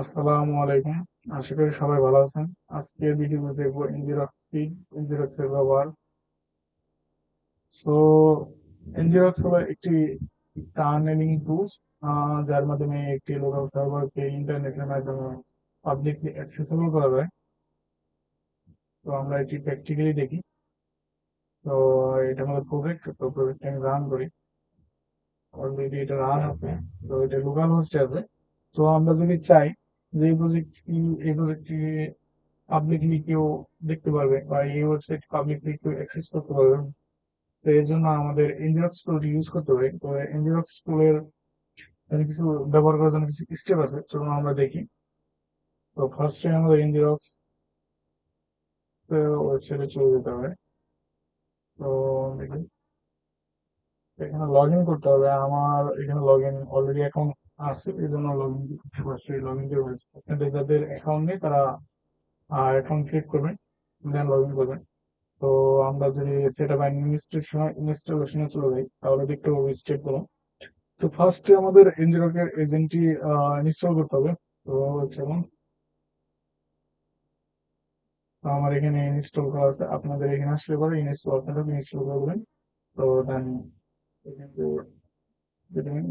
আসসালামু আলাইকুম। আশা করি সবাই ভালো আছেন। আজকের ভিডিওতে দেখবো এনজিরক্স কি, এনজিরক্স এর ব্যবহার। সো এনজিরক্স হলো একটি টানেলিং টুলস, যার মাধ্যমে একটি লোকাল সার্ভারকে ইন্টারনেটের মাধ্যমে পাবলিকলি অ্যাক্সেসিবল করা যায়। তো আমরা এটি প্র্যাকটিক্যালি দেখি। তো এটা আমাদের প্রজেক্ট, তো প্রজেক্ট আমি রান করি। অলরেডি এটা রান আছে, তো এটা লোকাল হোস্টে আছে। তো আমরা যদি চাই যে এই প্রজেক্টটি পাবলিকলি কেউ দেখতে পারবে বা এই ওয়েবসাইট পাবলিকলি কেউ অ্যাক্সেস করতে পারবে, তো এর জন্য আমাদের এনজিরক্স টুলটি ইউজ করতে হবে। তো এনজিরক্স টুলের কিছু ব্যবহার করার জন্য কিছু স্টেপ আছে, চলুন আমরা দেখি। তো ফার্স্টে আমাদের এনজিরক্স ওয়েবসাইটে চলে যেতে হবে। তো দেখি, এখানে লগ ইন করতে হবে। আমার এখানে লগ ইন অলরেডি অ্যাকাউন্ট আছে, এই জন্য লগ ইন সরাসরি লগ ইন করে হয়েছে। আপনাদের যাদের অ্যাকাউন্ট নেই তারা অ্যাকাউন্ট ক্রিয়েট করবেন, দেন লগ ইন করবেন। তো আমরা যদি সেটআপ এন্ড ইনস্টলেশনে চলে যাই তাহলে দেখতে পাবো স্টেপ গুলো। তো ফার্স্টে আমাদের এনজিরকের এজেন্টটি ইনস্টল করতে হবে। তো যেমন আমার এখানে ইনস্টল করা আছে, আপনাদের এখানে আসলে পরে আপনারা ইনস্টল করবেন। তো দেন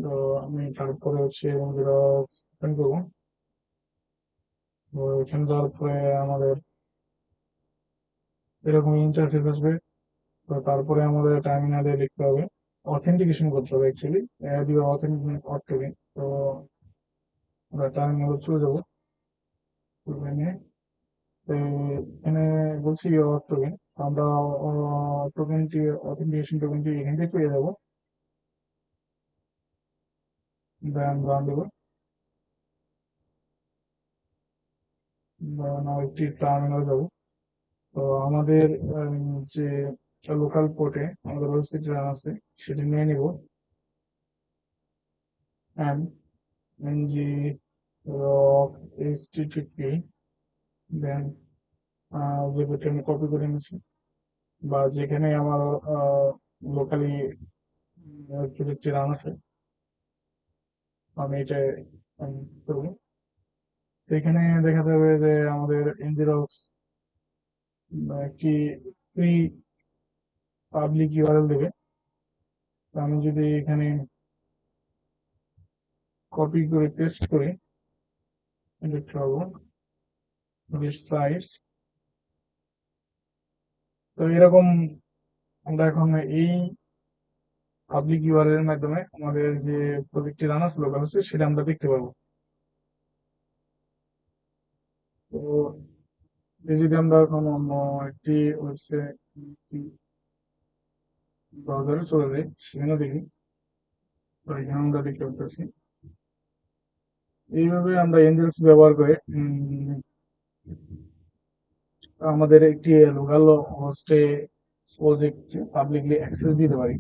তো আমি তারপরে হচ্ছে এনজিরক ওপেন করবো। তো এখানে যাওয়ার পরে আমাদের এরকম ইন্টারফেস আসবে। তো তারপরে আমাদের টার্মিনালে লিখতে হবে, অথেন্টিকেশন করতে হবে অ্যাকচুয়ালি, দিবে অথেন্টিকেশন। তো আমরা টার্মিনালে চলে যাবো। এখানে তো এখানে বলছি টোকেন, আমরা টোকেনটি অথেন্টিকেশন টোকেনটি এখান থেকে পেয়ে যাবো। দেন রান দেবো। দেন একটি টার্মিনাল যাবো। তো আমাদের যে লোকাল পোর্টে আমাদের ওয়েবসাইট রান আছে সেটি নিয়ে নিব। এম এনজি রক এইচটিটিপি, দেন যে পোর্টে আমি কপি করে নিয়েছি বা যেখানে আমার লোকালি প্রজেক্টটি রান আছে, আমি এটা করবো। তো এখানে দেখা যাবে যে আমাদের এনজিরক্স একটি ফ্রি পাবলিক ইউআরএল দেবে। তো আমি যদি এখানে কপি করে পেস্ট করে দেখতে পাবো সাইটস। তো এরকম আমরা এখন এই পাবলিক ইউআরএল এর মাধ্যমে আমাদের যে প্রজেক্টটি রান আছে লোকাল আছে সেটা আমরা দেখতে পাবো। তো এই যদি আমরা এখন অন্য একটি ওয়েবসাইট ব্রাউজারে চলে যাই, সেখানে দেখি। তো এখানে আমরা দেখতে পাচ্ছি এইভাবে আমরা এনজিএলস ব্যবহার করে আমাদের একটি লোকাল হোস্টে প্রজেক্ট পাবলিকলি অ্যাক্সেস দিতে পারি।